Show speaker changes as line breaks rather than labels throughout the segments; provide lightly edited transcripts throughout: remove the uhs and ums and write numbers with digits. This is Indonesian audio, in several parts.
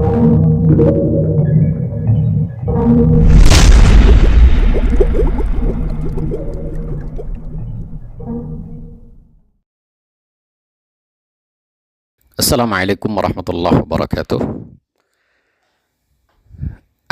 Assalamualaikum warahmatullahi wabarakatuh.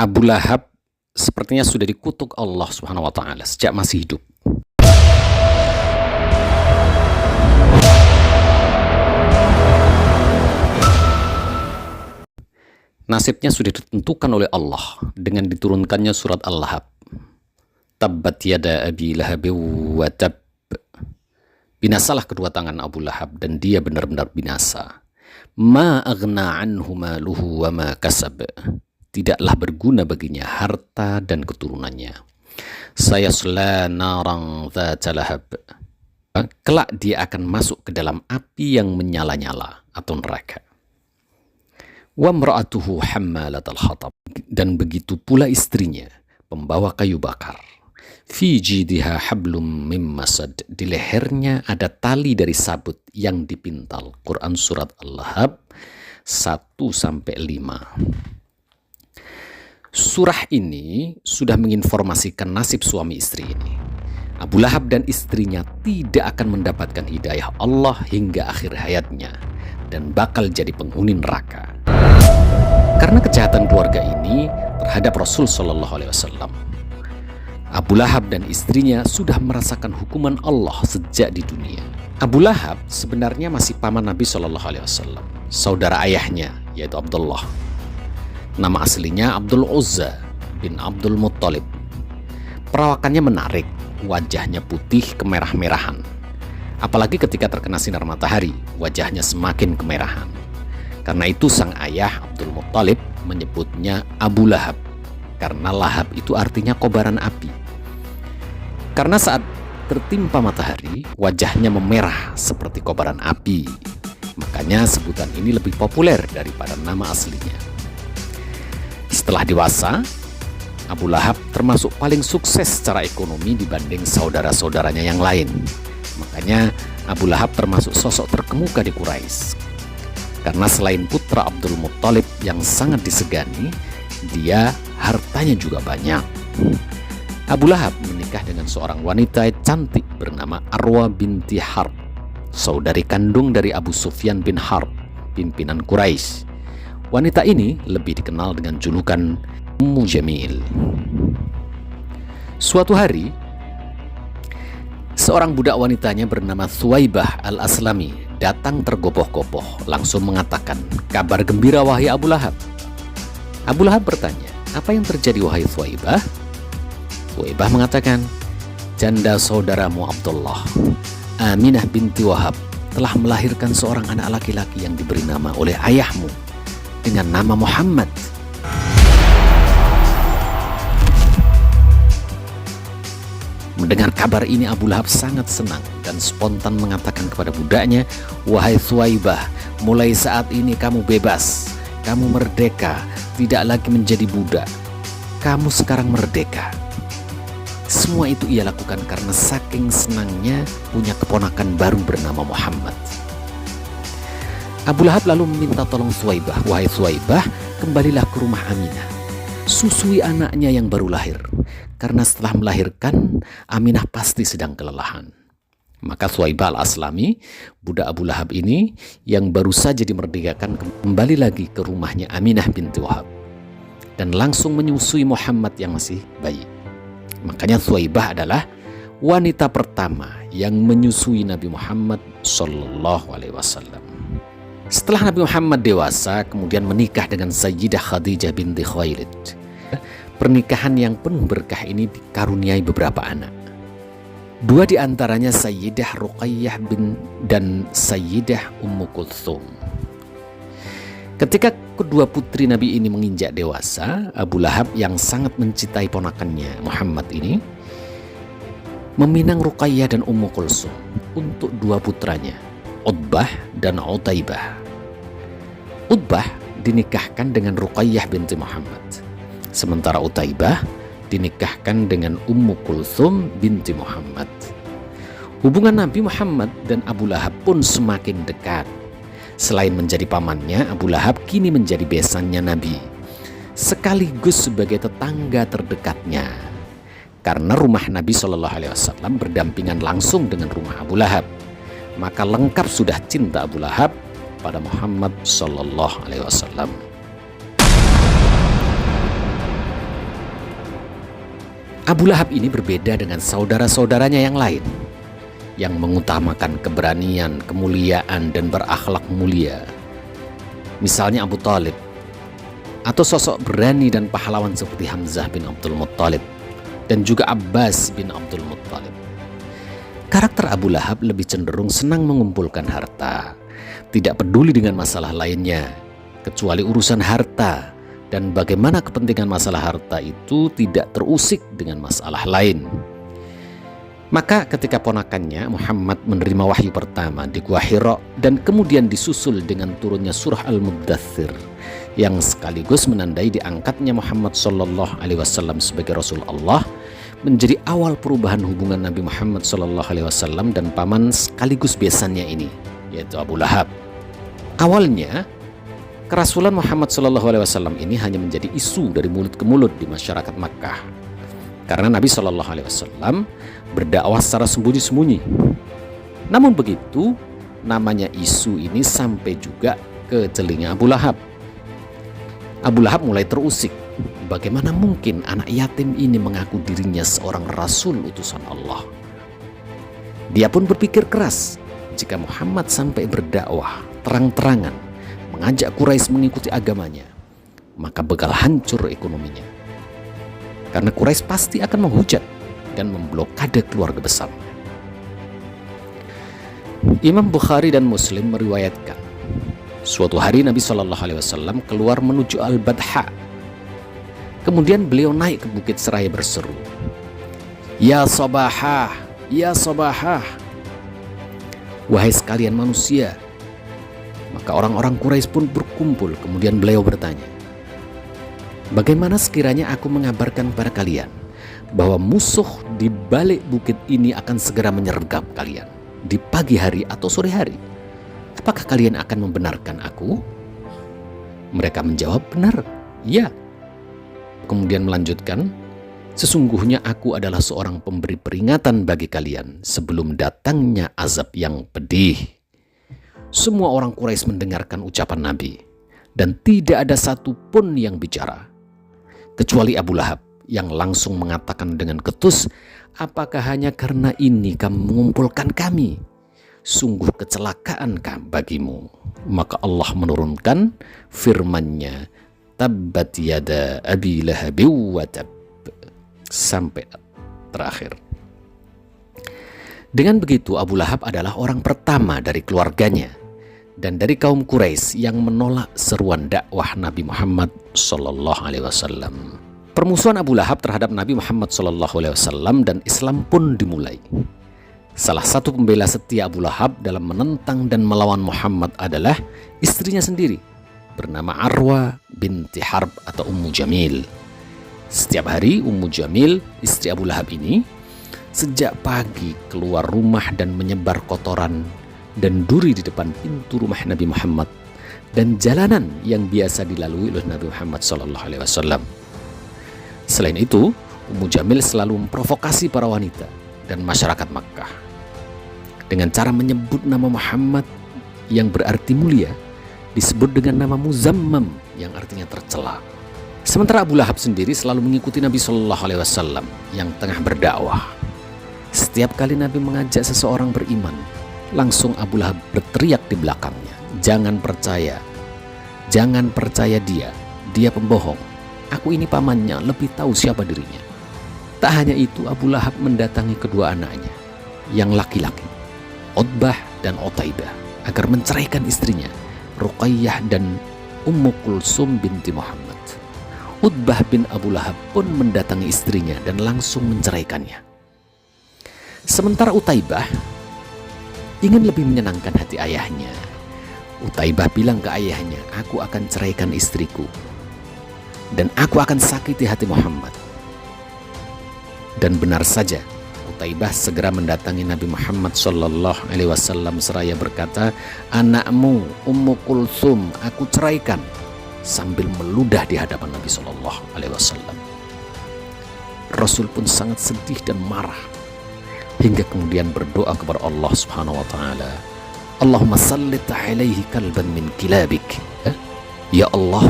Abu Lahab sepertinya sudah dikutuk Allah Subhanahu wa taala sejak masih hidup. Nasibnya sudah ditentukan oleh Allah dengan diturunkannya surat Al-Lahab. Tabbat yada abi lahab wa tab. Binasalah kedua tangan Abu Lahab dan dia benar-benar binasa. Ma aghna anhu maluhu wa ma kasab. Tidaklah berguna baginya harta dan keturunannya. Sayasla narang dzata lahab. Kelak dia akan masuk ke dalam api yang menyala-nyala atau neraka. Wa imra'atuhu hammalatal hatab, dan begitu pula istrinya pembawa kayu bakar. Fi jidha hablum mim masad, di lehernya ada tali dari sabut yang dipintal. Quran surat Al-Lahab 1-5. Surah ini sudah menginformasikan nasib suami istri ini. Abu Lahab dan istrinya tidak akan mendapatkan hidayah Allah hingga akhir hayatnya dan bakal jadi penghuni neraka. Karena kejahatan keluarga ini terhadap Rasul Shallallahu Alaihi Wasallam, Abu Lahab dan istrinya sudah merasakan hukuman Allah sejak di dunia. Abu Lahab sebenarnya masih paman Nabi Shallallahu Alaihi Wasallam, saudara ayahnya yaitu Abdullah. Nama aslinya Abdul Uzza bin Abdul Muttalib. Perawakannya menarik, wajahnya putih kemerah-merahan. Apalagi ketika terkena sinar matahari, wajahnya semakin kemerahan. Karena itu sang ayah Abdul Muttalib menyebutnya Abu Lahab. Karena lahab itu artinya kobaran api. Karena saat tertimpa matahari, wajahnya memerah seperti kobaran api. Makanya sebutan ini lebih populer daripada nama aslinya. Setelah dewasa, Abu Lahab termasuk paling sukses secara ekonomi dibanding saudara-saudaranya yang lain. Makanya Abu Lahab termasuk sosok terkemuka di Quraisy. Karena selain putra Abdul Muttalib yang sangat disegani, dia hartanya juga banyak. Abu Lahab menikah dengan seorang wanita cantik bernama Arwa binti Harb, saudari kandung dari Abu Sufyan bin Harb, pimpinan Quraisy. Wanita ini lebih dikenal dengan julukan Ummu Jamil. Suatu hari, seorang budak wanitanya bernama Thuwaibah al-Aslami datang tergopoh-gopoh, langsung mengatakan, "Kabar gembira wahai Abu Lahab." Abu Lahab bertanya, "Apa yang terjadi wahai Thuwaibah?" Thuwaibah mengatakan, "Janda saudaramu Abdullah, Aminah binti Wahab, telah melahirkan seorang anak laki-laki yang diberi nama oleh ayahmu dengan nama Muhammad." Mendengar kabar ini, Abu Lahab sangat senang dan spontan mengatakan kepada budaknya, "Wahai Thuwaibah, mulai saat ini kamu bebas, kamu merdeka, tidak lagi menjadi budak. Kamu sekarang merdeka." Semua itu ia lakukan karena saking senangnya punya keponakan baru bernama Muhammad. Abu Lahab lalu meminta tolong Thuwaibah, "Wahai Thuwaibah, kembalilah ke rumah Aminah. Susui anaknya yang baru lahir. Karena setelah melahirkan, Aminah pasti sedang kelelahan." Maka Thuwaibah al-Aslami, budak Abu Lahab ini yang baru saja dimerdekakan, kembali lagi ke rumahnya Aminah binti Wahab dan langsung menyusui Muhammad yang masih bayi. Makanya Thuwaibah adalah wanita pertama yang menyusui Nabi Muhammad Sallallahu Alaihi Wasallam. Setelah Nabi Muhammad dewasa, kemudian menikah dengan Sayyidah Khadijah binti Khuwailid. Pernikahan yang penuh berkah ini dikaruniai beberapa anak. Dua di antaranya Sayyidah Ruqayyah dan Sayyidah Ummu Kulthum. Ketika kedua putri Nabi ini menginjak dewasa, Abu Lahab yang sangat mencintai ponakannya Muhammad ini meminang Ruqayyah dan Ummu Kulthum untuk dua putranya, Utbah dan Utaibah. Utbah dinikahkan dengan Ruqayyah binti Muhammad, sementara Utaibah dinikahkan dengan Ummu Kulthum binti Muhammad. Hubungan Nabi Muhammad dan Abu Lahab pun semakin dekat, Selain menjadi pamannya, Abu Lahab kini menjadi besannya Nabi, sekaligus sebagai tetangga terdekatnya. Karena rumah Nabi Shallallahu Alaihi Wasallam berdampingan langsung dengan rumah Abu Lahab, maka lengkap sudah cinta Abu Lahab pada Muhammad Shallallahu Alaihi Wasallam. Abu Lahab ini berbeda dengan saudara-saudaranya yang lain, yang mengutamakan keberanian, kemuliaan, dan berakhlak mulia. Misalnya Abu Thalib, atau sosok berani dan pahlawan seperti Hamzah bin Abdul Muttalib, dan juga Abbas bin Abdul Muttalib. Karakter Abu Lahab lebih cenderung senang mengumpulkan harta, tidak peduli dengan masalah lainnya, kecuali urusan harta, dan bagaimana kepentingan masalah harta itu tidak terusik dengan masalah lain. Maka ketika ponakannya Muhammad menerima wahyu pertama di Gua Hira dan kemudian disusul dengan turunnya surah Al-Muddathir yang sekaligus menandai diangkatnya Muhammad Sallallahu Alaihi Wasallam sebagai Rasul Allah, menjadi awal perubahan hubungan Nabi Muhammad Sallallahu Alaihi Wasallam dan paman sekaligus besannya ini, yaitu Abu Lahab. Awalnya kerasulan Muhammad Sallallahu Alaihi Wasallam ini hanya menjadi isu dari mulut ke mulut di masyarakat Makkah, karena Nabi Sallallahu Alaihi Wasallam berdakwah secara sembunyi-sembunyi. Namun begitu, namanya isu ini sampai juga ke telinga Abu Lahab. Abu Lahab mulai terusik, bagaimana mungkin anak yatim ini mengaku dirinya seorang Rasul utusan Allah. Dia pun berpikir keras, jika Muhammad sampai berdakwah terang-terangan, mengajak Quraisy mengikuti agamanya, maka bakal hancur ekonominya. Karena Quraisy pasti akan menghujat dan memblokade keluarga besar. Imam Bukhari dan Muslim meriwayatkan, suatu hari Nabi Shallallahu Alaihi Wasallam keluar menuju Al-Badha. Kemudian beliau naik ke bukit seraya berseru, "Ya Sabahah, ya Sabahah, wahai sekalian manusia." Maka orang-orang Quraisy pun berkumpul. Kemudian beliau bertanya, "Bagaimana sekiranya aku mengabarkan kepada kalian bahwa musuh di balik bukit ini akan segera menyergap kalian di pagi hari atau sore hari? Apakah kalian akan membenarkan aku?" Mereka menjawab, "Benar, ya." Kemudian melanjutkan, "Sesungguhnya aku adalah seorang pemberi peringatan bagi kalian sebelum datangnya azab yang pedih." Semua orang Quraisy mendengarkan ucapan Nabi, dan tidak ada satupun yang bicara, kecuali Abu Lahab yang langsung mengatakan dengan ketus, "Apakah hanya karena ini kamu mengumpulkan kami? Sungguh kecelakaan bagimu." Maka Allah menurunkan firman-Nya, "Tabbat yada Abi Lahab wa tab," sampai terakhir. Dengan begitu, Abu Lahab adalah orang pertama dari keluarganya dan dari kaum Quraisy yang menolak seruan dakwah Nabi Muhammad Sallallahu Alaihi Wasallam. Permusuhan Abu Lahab terhadap Nabi Muhammad Sallallahu Alaihi Wasallam dan Islam pun dimulai. Salah satu pembela setia Abu Lahab dalam menentang dan melawan Muhammad adalah istrinya sendiri, bernama Arwa binti Harb atau Ummu Jamil. Setiap hari Ummu Jamil, istri Abu Lahab ini, sejak pagi keluar rumah dan menyebar kotoran dan duri di depan pintu rumah Nabi Muhammad dan jalanan yang biasa dilalui oleh Nabi Muhammad SAW. Selain itu, Ummu Jamil selalu memprovokasi para wanita dan masyarakat Makkah dengan cara menyebut nama Muhammad yang berarti mulia disebut dengan nama Muzammam yang artinya tercela. Sementara Abu Lahab sendiri selalu mengikuti Nabi SAW yang tengah berdakwah. Setiap kali Nabi mengajak seseorang beriman, langsung Abu Lahab berteriak di belakangnya, "Jangan percaya, jangan percaya dia pembohong. Aku ini pamannya, lebih tahu siapa dirinya." Tak hanya itu, Abu Lahab mendatangi kedua anaknya yang laki-laki, Utbah dan Utaibah, agar menceraikan istrinya, Ruqayyah dan Ummu Kulsum binti Muhammad. Utbah bin Abu Lahab pun mendatangi istrinya dan langsung menceraikannya. Sementara Utaibah ingin lebih menyenangkan hati ayahnya. Utaibah bilang ke ayahnya, "Aku akan ceraikan istriku dan aku akan sakiti hati Muhammad." Dan benar saja, Utaibah segera mendatangi Nabi Muhammad Sallallahu Alaihi Wasallam seraya berkata, "Anakmu Ummu Kulthum aku ceraikan," sambil meludah di hadapan Nabi Sallallahu Alaihi Wasallam. Rasul pun sangat sedih dan marah, hingga kemudian berdoa kepada Allah Subhanahu Wa Taala, "Allahumma sallit alaihi kalban min kilabik." Ya Allah,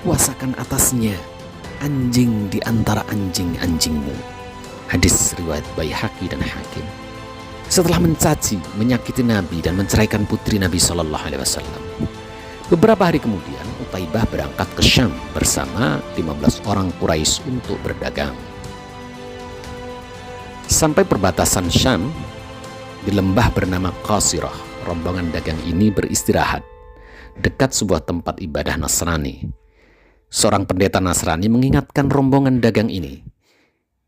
kuasakan atasnya anjing di antara anjing-anjingmu. Hadis riwayat Baihaqi dan Hakim. Setelah mencaci, menyakiti Nabi dan menceraikan putri Nabi Sallallahu Alaihi Wasallam, beberapa hari kemudian Utaibah berangkat ke Syam bersama 15 orang Quraisy untuk berdagang. Sampai perbatasan Syam, di lembah bernama Qasirah, rombongan dagang ini beristirahat dekat sebuah tempat ibadah Nasrani. Seorang pendeta Nasrani mengingatkan rombongan dagang ini,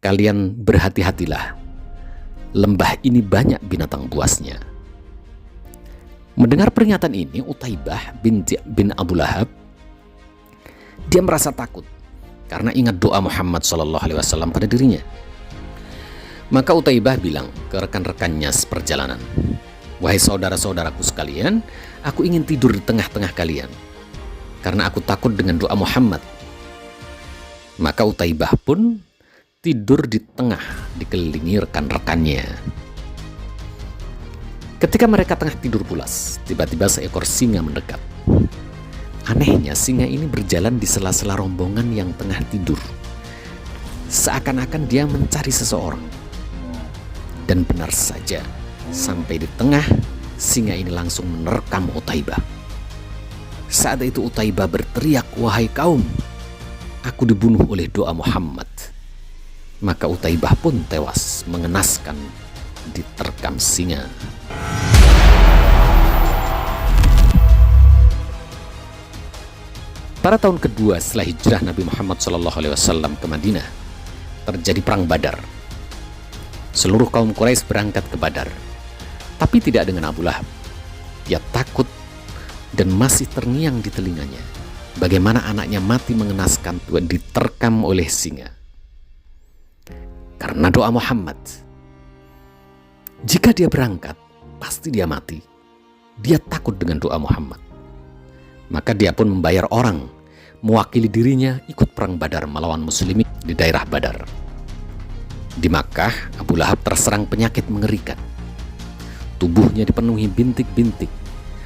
"Kalian berhati-hatilah, lembah ini banyak binatang buasnya." Mendengar peringatan ini, Utaibah bin Abu Lahab, dia merasa takut karena ingat doa Muhammad SAW pada dirinya. Maka Utaibah bilang ke rekan-rekannya seperjalanan, "Wahai saudara-saudaraku sekalian, aku ingin tidur di tengah-tengah kalian, karena aku takut dengan doa Muhammad." Maka Utaibah pun tidur di tengah, dikelilingi rekan-rekannya. Ketika mereka tengah tidur pulas, tiba-tiba seekor singa mendekat. Anehnya, singa ini berjalan di sela-sela rombongan yang tengah tidur, seakan-akan dia mencari seseorang. Dan benar saja, sampai di tengah, singa ini langsung menerkam Utaibah. Saat itu Utaibah berteriak, "Wahai kaum, aku dibunuh oleh doa Muhammad." Maka Utaibah pun tewas mengenaskan diterkam singa. Pada tahun kedua setelah hijrah Nabi Muhammad SAW ke Madinah, terjadi perang Badar. Seluruh kaum Quraisy berangkat ke Badar, tapi tidak dengan Abu Lahab. Dia takut dan masih terngiang di telinganya bagaimana anaknya mati mengenaskan dan diterkam oleh singa. Karena doa Muhammad, jika dia berangkat, pasti dia mati. Dia takut dengan doa Muhammad. Maka dia pun membayar orang mewakili dirinya ikut perang Badar melawan muslimin di daerah Badar. Di Makkah, Abu Lahab terserang penyakit mengerikan. Tubuhnya dipenuhi bintik-bintik,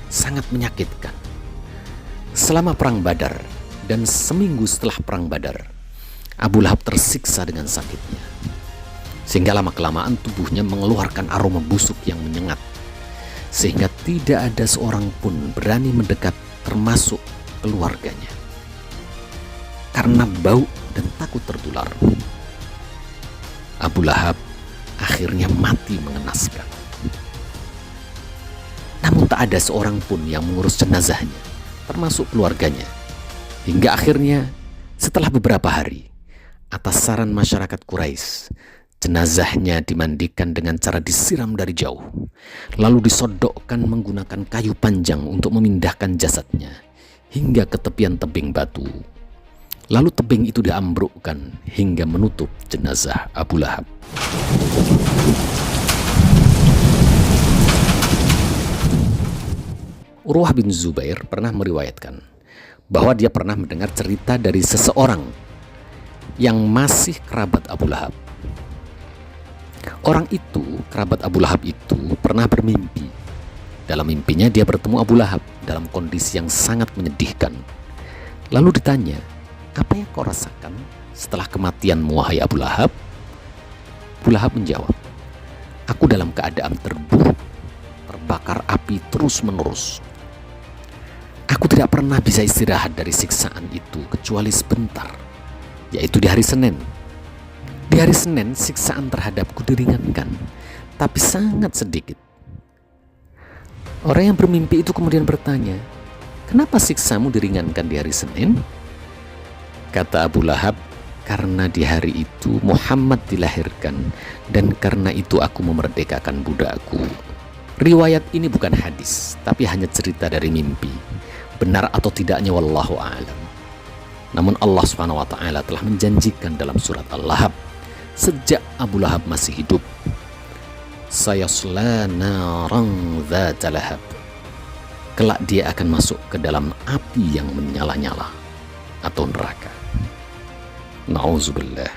sangat menyakitkan. Selama perang Badar dan seminggu setelah perang Badar, Abu Lahab tersiksa dengan sakitnya, sehingga lama-kelamaan tubuhnya mengeluarkan aroma busuk yang menyengat, sehingga tidak ada seorang pun berani mendekat, termasuk keluarganya, karena bau dan takut tertular. Abu Lahab akhirnya mati mengenaskan. Namun tak ada seorang pun yang mengurus jenazahnya, termasuk keluarganya, hingga akhirnya setelah beberapa hari, atas saran masyarakat Quraisy, jenazahnya dimandikan dengan cara disiram dari jauh, lalu disodokkan menggunakan kayu panjang untuk memindahkan jasadnya hingga ke tepian tebing batu. Lalu tebing itu diambrukkan hingga menutup jenazah Abu Lahab. Urwah bin Zubair pernah meriwayatkan bahwa dia pernah mendengar cerita dari seseorang yang masih kerabat Abu Lahab. Orang itu, kerabat Abu Lahab itu, pernah bermimpi. Dalam mimpinya dia bertemu Abu Lahab dalam kondisi yang sangat menyedihkan. Lalu ditanya, "Apa yang kau rasakan setelah kematianmu, wahai Abu Lahab?" Abu Lahab menjawab, "Aku dalam keadaan terburuk, terbakar api terus-menerus. Aku tidak pernah bisa istirahat dari siksaan itu kecuali sebentar, yaitu di hari Senin. Di hari Senin siksaan terhadapku diringankan, tapi sangat sedikit." Orang yang bermimpi itu kemudian bertanya, "Kenapa siksamu diringankan di hari Senin?" Kata Abu Lahab, "Karena di hari itu Muhammad dilahirkan, dan karena itu aku memerdekakan budakku." Riwayat ini bukan hadis, tapi hanya cerita dari mimpi. Benar atau tidaknya wallahu a'lam. Namun Allah Subhanahu wa taala telah menjanjikan dalam surat Al-Lahab, sejak Abu Lahab masih hidup. Sayasla naran dzata lahab. Kelak dia akan masuk ke dalam api yang menyala-nyala atau neraka. Nauzubillah.